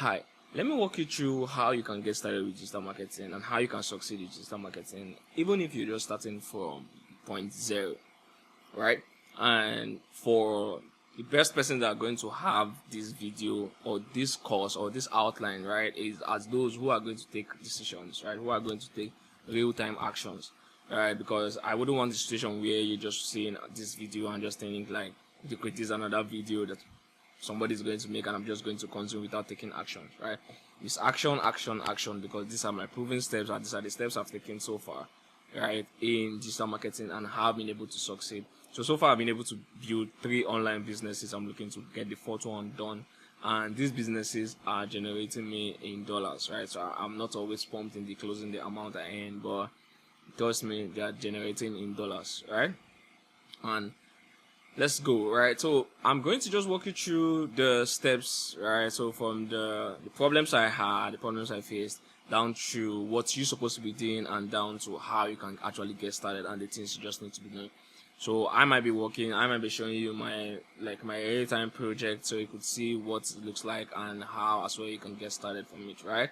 Hi, let me walk you through how you can get started with digital marketing and how you can succeed with digital marketing, even if you're just starting from point zero, right? And for the best person that are going to have this video or this course or this outline, right, is as those who are going to take decisions, right, who are going to take real-time actions, right? Because I wouldn't want the situation where you're just seeing this video and just thinking like, this is another video that somebody's going to make and I'm just going to consume without taking action, right? It's action, action, action, because these are my proven steps and these are the steps I've taken so far, right, in digital marketing and have been able to succeed. So far I've been able to build 3 online businesses. I'm looking to get the 4th one done, and these businesses are generating me in dollars, right? So I'm not always pumped in the closing the amount I earn, but trust me, they are generating in dollars, right? And let's go, right? So I'm going to just walk you through the steps, right? So from the problems I had, the problems I faced, down to what you're supposed to be doing, and down to how you can actually get started and the things you just need to be doing. So I might be showing you my real-time project so you could see what it looks like and how as well you can get started from it, right?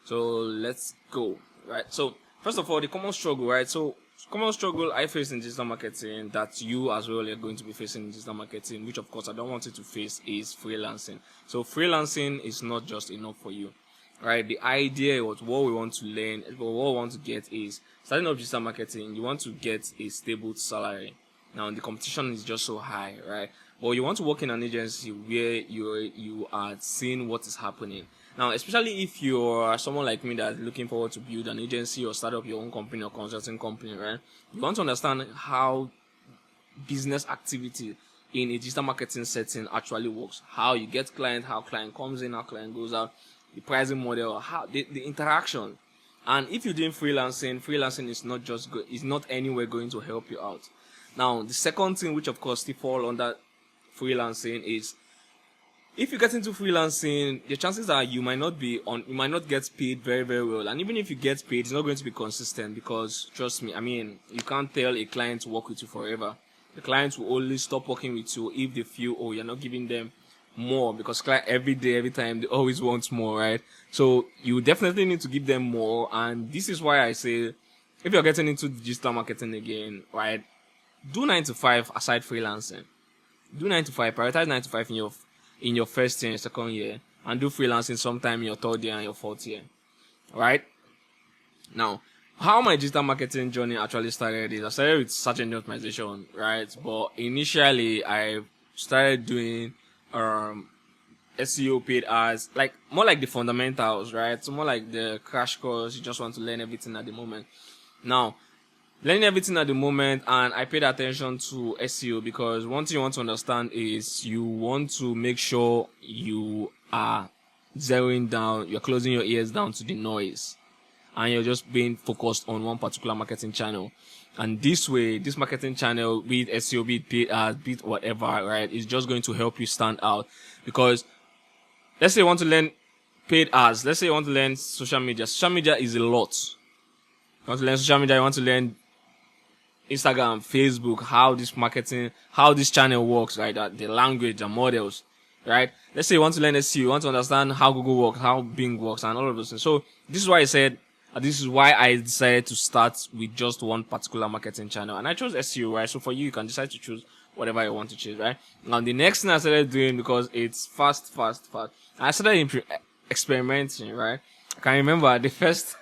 So let's go, right? So first of all, the common struggle, right? So common struggle I face in digital marketing that you as well are going to be facing in digital marketing, which of course I don't want you to face, is freelancing. So freelancing is not just enough for you, right? The idea was what we want to learn, what we want to get is starting up digital marketing. You want to get a stable salary. Now the competition is just so high, right? But you want to work in an agency where you are seeing what is happening. Now, especially if you're someone like me that's looking forward to build an agency or start up your own company or consulting company, right? You want to understand how business activity in a digital marketing setting actually works. How you get client, how client comes in, how client goes out, the pricing model, how the interaction. And if you're doing freelancing is not just is not anywhere going to help you out. Now, the second thing, which of course still fall under freelancing, is if you get into freelancing, the chances are you might not get paid very, very well. And even if you get paid, it's not going to be consistent, because trust me, I mean, you can't tell a client to work with you forever. The clients will only stop working with you if they feel, oh, you're not giving them more, because client every day, every time, they always want more, right? So you definitely need to give them more. And this is why I say, if you're getting into digital marketing again, right, do 9 to 5 aside freelancing. Do 9 to 5, prioritize 9 to 5 in your first year and second year, and do freelancing sometime in your 3rd year and your 4th year. Right? Now, how my digital marketing journey actually started is I started with search engine optimization, right? But initially I started doing SEO, paid ads, like more like the fundamentals, right? So more like the crash course. You just want to learn everything at the moment. Now, learning everything at the moment, and I paid attention to SEO because one thing you want to understand is you want to make sure you are zeroing down, you're closing your ears down to the noise, and you're just being focused on one particular marketing channel. And this way, this marketing channel, be it SEO, be it paid ads, be it whatever, right, is just going to help you stand out. Because let's say you want to learn paid ads, let's say you want to learn social media. Social media is a lot. You want to learn social media, you want to learn Instagram, Facebook, how this channel works, right? The language, the models, right? Let's say you want to learn SEO, you want to understand how Google works, how Bing works, and all of those things. So this is why I decided to start with just one particular marketing channel, and I chose SEO, right? So for you can decide to choose whatever you want to choose, right? Now the next thing I started doing, because it's fast, I started experimenting, right? I can remember the first.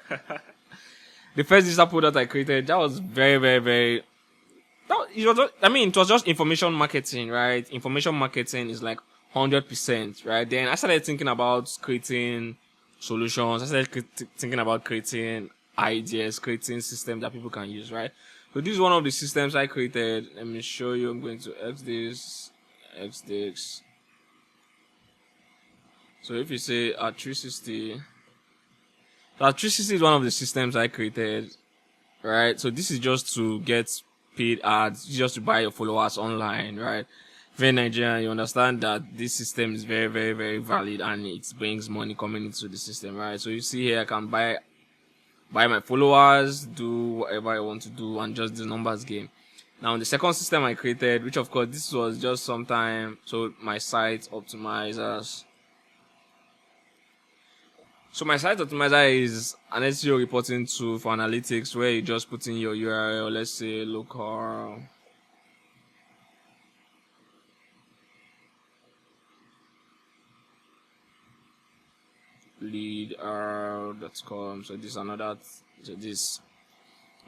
The first digital product I created, that was very, very, very. It was just information marketing, right? Information marketing is like 100%, right? Then I started thinking about creating solutions. I started thinking about creating ideas, creating systems that people can use, right? So this is one of the systems I created. Let me show you. I'm going to X this. So if you say 360. So 360 is one of the systems I created, right? So this is just to get paid ads, just to buy your followers online, right? If you're in Nigeria, you understand that this system is very, very, very valid, and it brings money coming into the system, right? So you see here, I can buy my followers, do whatever I want to do, and just the numbers game. Now, the second system I created, which of course this was just sometime, so my site optimizers. So my site optimizer is an SEO reporting tool for analytics where you just put in your URL, let's say local lead.com. So this is another, so this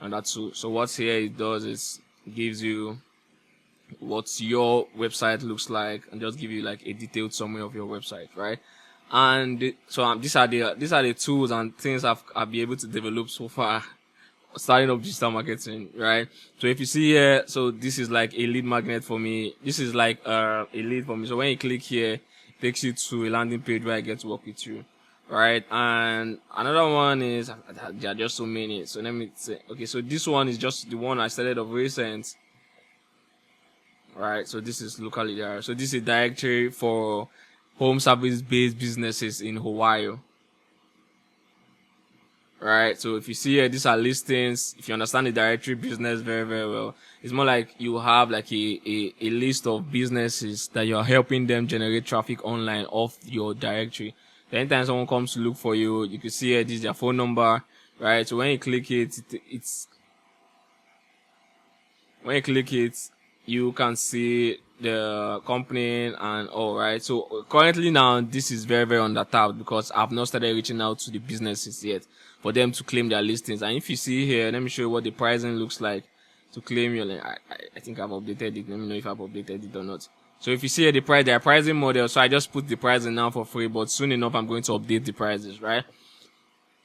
and that too. So what here it does is gives you what your website looks like and just give you like a detailed summary of your website, right? And so these are the tools and things I've been able to develop so far starting up digital marketing, right? So if you see here, so this is like a lead magnet for me. This is like a lead for me. So when you click here, it takes you to a landing page where I get to work with you, right? And another one is, there are just so many. So let me say, okay, so this one is just the one I started of recent, right? So this is locally there. So this is a directory for home service based businesses in Hawaii. Right, so if you see here, these are listings. If you understand the directory business very, very well, it's more like you have like a list of businesses that you're helping them generate traffic online off your directory. So anytime someone comes to look for you, you can see here, this is their phone number, right? So when you click it, you can see the company and all, right? So currently now, this is very, very undertapped because I've not started reaching out to the businesses yet for them to claim their listings. And if you see here, let me show you what the pricing looks like to claim your link. I think I've updated it. Let me know if I've updated it or not. So if you see here, their pricing model, so I just put the pricing now for free, but soon enough, I'm going to update the prices, right?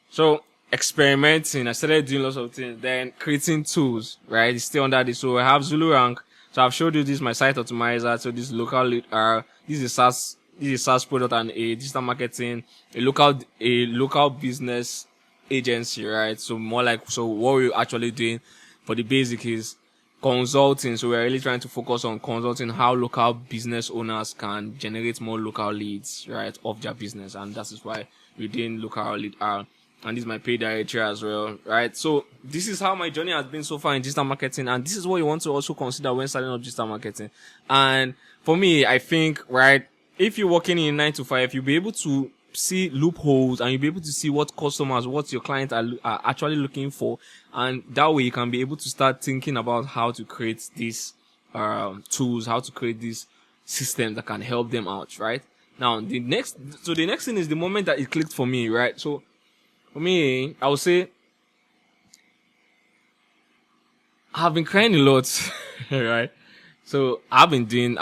So experimenting, I started doing lots of things, then creating tools, right? It's still under this. So I have Zulu Rank. So I've showed you this, my site optimizer. So this local lead, this is SaaS product and a digital marketing, a local business agency, right? So more like, so what we're actually doing for the basic is consulting. So we're really trying to focus on consulting how local business owners can generate more local leads, right, of their business. And that is why we're doing local lead. And this is my paid directory as well, right? So this is how my journey has been so far in digital marketing. And this is what you want to also consider when starting up digital marketing. And for me, I think, right, if you're working in 9 to 5, you'll be able to see loopholes and you'll be able to see what customers, what your clients are actually looking for. And that way you can be able to start thinking about how to create these tools, how to create these systems that can help them out, right? Now, the next thing is the moment that it clicked for me, right? So for me, I would say I've been crying a lot, right? So I've been doing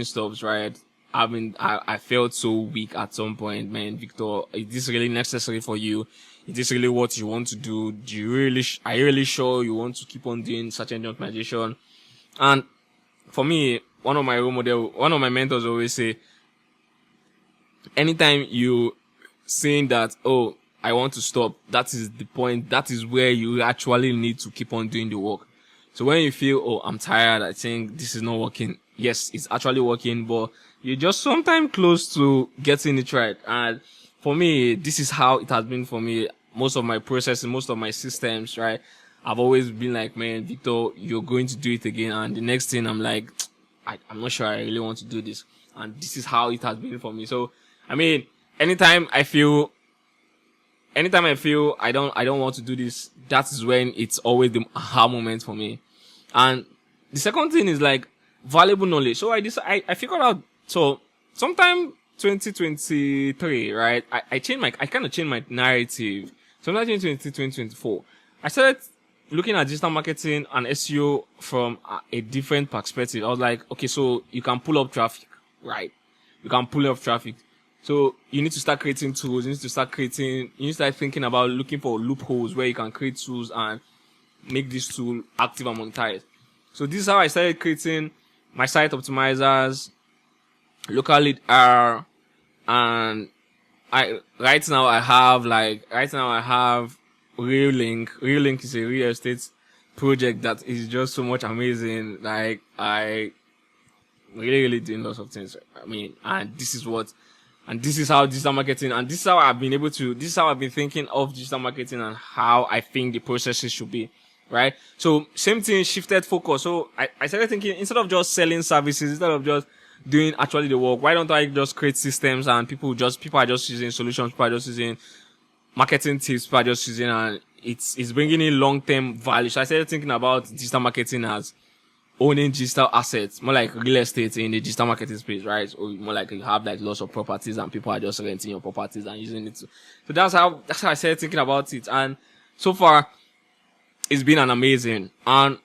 stuff, right? I felt so weak at some point, man. Victor, is this really necessary for you? Is this really what you want to do? Are you really sure you want to keep on doing such an optimization? And for me, one of my mentors always say, anytime you saying that, oh, I want to stop, that is the point. That is where you actually need to keep on doing the work. So when you feel, oh, I'm tired, I think this is not working. Yes, it's actually working, but you're just sometimes close to getting it right. And for me, this is how it has been for me. Most of my processes, most of my systems, right? I've always been like, man, Victor, you're going to do it again. And the next thing I'm like, I'm not sure I really want to do this. And this is how it has been for me. So, I mean, anytime I feel I don't want to do this, that is when it's always the aha moment for me. And the second thing is like valuable knowledge. So I figured out, so sometime 2023, right? I kind of changed my narrative. Sometime in 2024, I started looking at digital marketing and SEO from a different perspective. I was like, okay, so you can pull up traffic, right? You can pull up traffic. So you need to start creating tools. You need to start thinking about looking for loopholes where you can create tools and make this tool active and monetized. So this is how I started creating my site optimizers, local lead R, and right now I have Real Link. Real Link is a real estate project that is just so much amazing. Like I really doing lots of things. I mean, and this is how digital marketing, and this is how I've been thinking of digital marketing and how I think the processes should be, right? So same thing, shifted focus. So I started thinking, instead of just selling services, instead of just doing actually the work, why don't I just create systems and people are just using solutions, people are just using marketing tips people are just using, and it's bringing in long-term value. So I started thinking about digital marketing as owning digital assets, more like real estate in the digital marketing space, right? Or more like you have like lots of properties and people are just renting your properties and using it. So that's how I started thinking about it. And so far, it's been an amazing. And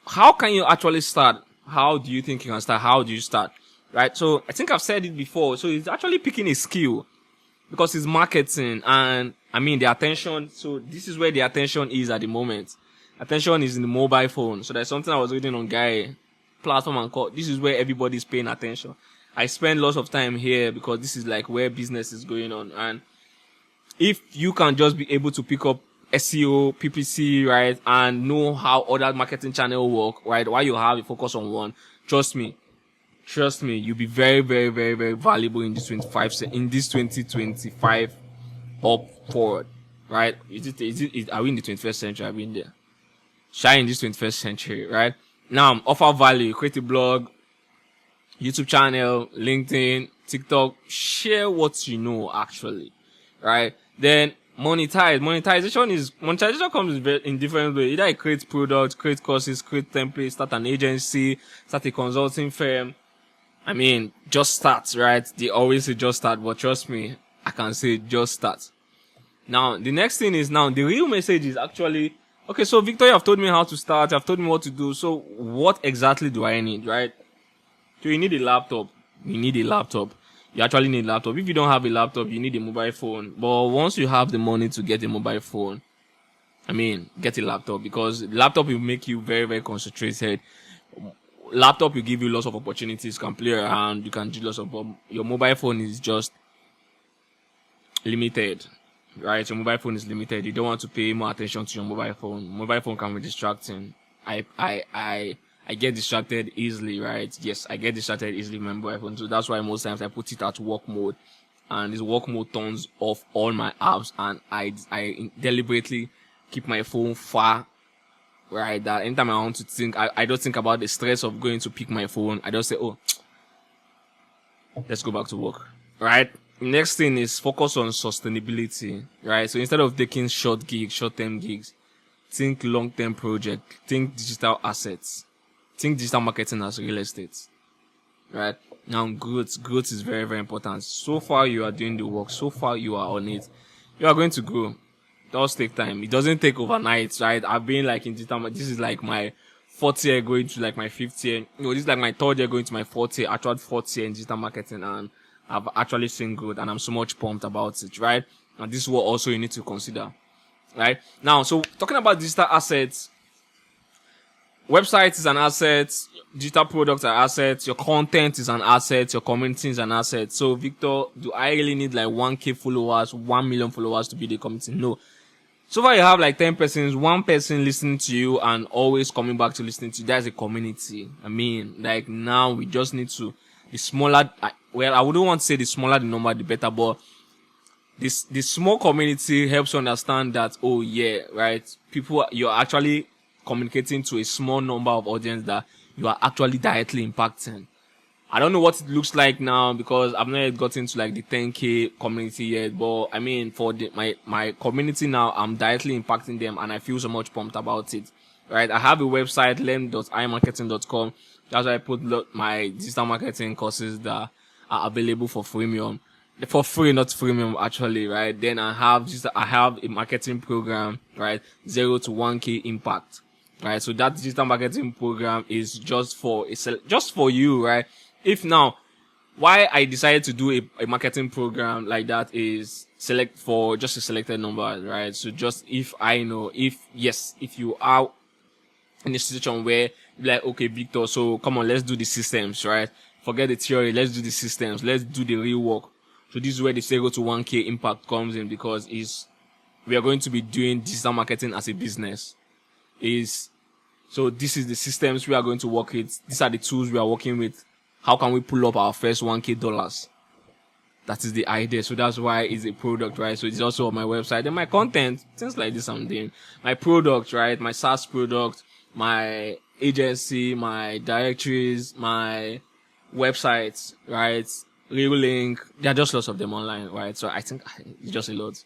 how can you actually start? How do you think you can start? How do you start? Right? So I think I've said it before. So it's actually picking a skill because it's marketing and I mean the attention. So this is where the attention is at the moment. Attention is in the mobile phone. So there's something I was reading on Guy platform and called, this is where everybody's paying attention. I spend lots of time here because this is like where business is going on. And if you can just be able to pick up SEO, PPC, right, and know how other marketing channel work, right, while you have a focus on one, trust me, you'll be very, very, very, very valuable in this 2025 up forward, right? Are we in the 21st century? Are we in there? Shine in this 21st century, right? Now, offer value, create a blog, YouTube channel, LinkedIn, TikTok, share what you know actually, right? Then monetize. Monetization comes in different ways. Either I create products, create courses, create templates, start an agency, start a consulting firm. I mean, just start, right? They always say just start, but trust me, I can say just start. Now, the next thing is now the real message is actually, okay, so Victor, you have told me how to start. You have told me what to do. So what exactly do I need, right? So you need a laptop. You actually need a laptop. If you don't have a laptop, you need a mobile phone. But once you have the money to get a mobile phone, I mean, get a laptop because laptop will make you very, very concentrated. Laptop will give you lots of opportunities. You can play around. You can do lots of. Your mobile phone is just limited, right? Your mobile phone is limited. You don't want to pay more attention to your mobile phone. Mobile phone can be distracting. I get distracted easily, right? Yes, I get distracted easily with my mobile phone. So that's why most times I put it at work mode, and this work mode turns off all my apps, and I deliberately keep my phone far. Right, that anytime I want to think, I don't think about the stress of going to pick my phone. I just say, oh, let's go back to work. Right? Next thing is focus on sustainability. Right? So instead of taking short-term gigs, think long-term project. Think digital assets. Think digital marketing as real estate. Right? Now, growth is very, very important. So far, you are doing the work. So far, you are on it. You are going to grow. It does take time. It doesn't take overnight, right? I've been like in digital. This is like my 4th year going to like my 5th year. This is like my 3rd year going to my 4th year, actual 4th year in digital marketing, and I've actually seen growth, and I'm so much pumped about it, right? And this is what also you need to consider, right? Now, so talking about digital assets, website is an asset, digital products are assets, your content is an asset, your community is an asset. So, Victor, do I really need like 1K followers, 1 million followers to be the community? No. So far you have like 10 persons, 1 person listening to you and always coming back to listening to you. That's a community. I mean, like now we just need to, the smaller, well, I wouldn't want to say the smaller the number, the better, but the small community helps you understand that, oh yeah, right, people, you're actually communicating to a small number of audience that you are actually directly impacting. I don't know what it looks like now because I've not yet gotten to like the 10K community yet, but I mean for my community now, I'm directly impacting them and I feel so much pumped about it. Right? I have a website, learn.imarketing.com. That's where I put my digital marketing courses that are available for freemium. For free, not freemium actually, right? Then I have a marketing program, right? 0 to 1K impact. Right? So that digital marketing program is just for you, right? If now, why I decided to do a marketing program like that is select for just a selected number, right? So just if I know, if you are in a situation where you're like, okay, Victor, so come on, let's do the systems, right? Forget the theory, let's do the systems, let's do the real work. So this is where the 0 to 1K impact comes in because we are going to be doing digital marketing as a business. So this is the systems we are going to work with. These are the tools we are working with. How can we pull up our first 1K dollars? That is the idea. So that's why it's a product, right? So it's also on my website and my content, things like this I'm doing. My product, right? My SaaS product, my agency, my directories, my websites, right? Real link. There are just lots of them online, right? So I think it's just a lot.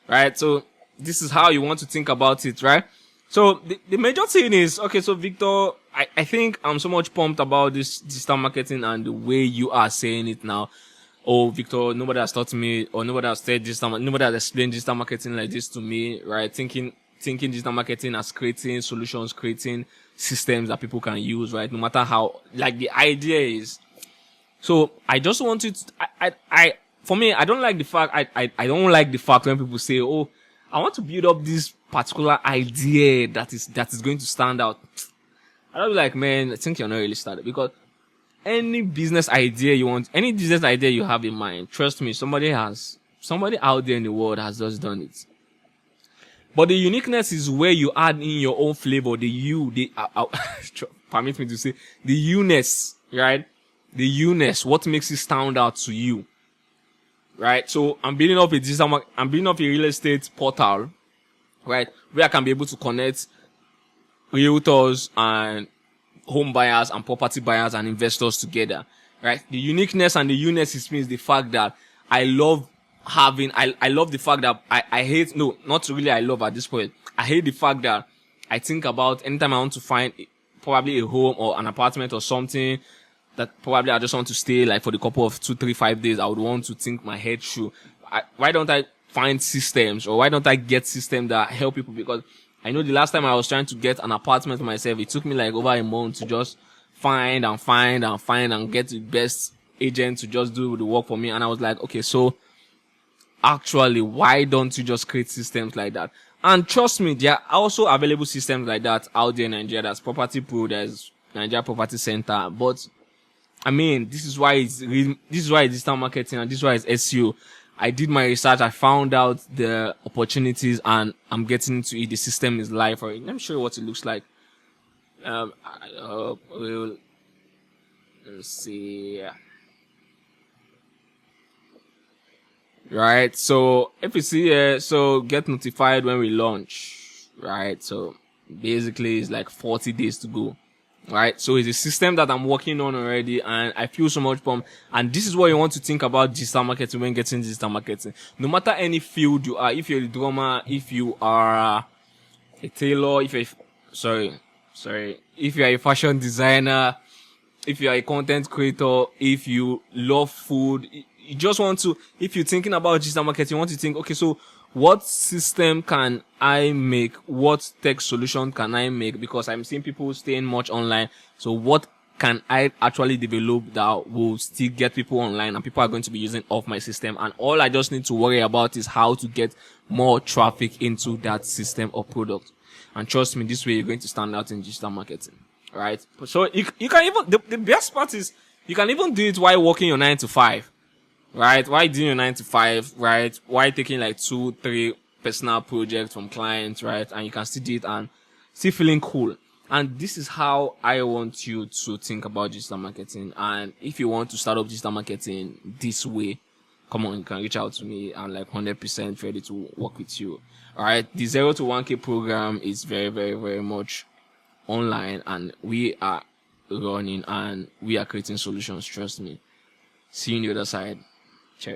right? So this is how you want to think about it, right? So the major thing is, okay, so Victor, I think I'm so much pumped about this digital marketing and the way you are saying it now. Oh, Victor, nobody has taught me, or nobody has said digital, nobody has explained digital marketing like this to me, right? Thinking digital marketing as creating solutions, creating systems that people can use, right? No matter how, like the idea is. So I just want to, for me, I don't like the fact, I don't like the fact when people say, oh, I want to build up this particular idea that is going to stand out. I don't be like, man, I think you're not really started, because any business idea you want, any business idea you have in mind, trust me, somebody out there in the world has just done it. But the uniqueness is where you add in your own flavor, permit me to say, the you-ness, right? The you-ness, what makes it stand out to you, right? So I'm building up a real estate portal, right, where I can be able to connect realtors and home buyers and property buyers and investors together, right? The uniqueness and the you-ness means the fact that I love the fact that I hate, no, not really I love at this point. I hate the fact that I think about anytime I want to find probably a home or an apartment or something that probably I just want to stay like for the couple of 2, 3, 5 days, I would want to think my head through. Why don't I find systems, or why don't I get systems that help people? Because I know the last time I was trying to get an apartment for myself, it took me like over a month to just find and get the best agent to just do the work for me. And I was like, okay, so actually, why don't you just create systems like that? And trust me, there are also available systems like that out there in Nigeria. There's Property Pro, there's Nigeria Property Center. But I mean, this is why it's digital marketing, and this is why it's SEO. I did my research, I found out the opportunities, and I'm getting into it. The system is live for it. Let me show you what it looks like. Let's see. Right, so if you see here, so get notified when we launch, right? So basically it's like 40 days to go, right? So it's a system that I'm working on already, and I feel so much pumped. And this is what you want to think about digital marketing when getting digital marketing. No matter any field you are, if you're a drummer, if you are a tailor, if you're a fashion designer, if you are a content creator, if you love food, you just want to, if you're thinking about digital marketing, you want to think, okay, so what system can I make? What tech solution can I make? Because I'm seeing people staying much online. So what can I actually develop that will still get people online and people are going to be using off my system? And all I just need to worry about is how to get more traffic into that system or product. And trust me, this way you're going to stand out in digital marketing. Right? So you can even, the best part is you can even do it while working your 9 to 5. Right? Why doing your 9 to 5, right? Why taking like 2, 3 personal projects from clients, right? And you can still do it and still feeling cool. And this is how I want you to think about digital marketing. And if you want to start up digital marketing this way, come on, you can reach out to me. I'm like 100% ready to work with you. Alright? The 0 to 1K program is very, very, very much online, and we are running and we are creating solutions. Trust me. See you on the other side. Cheers.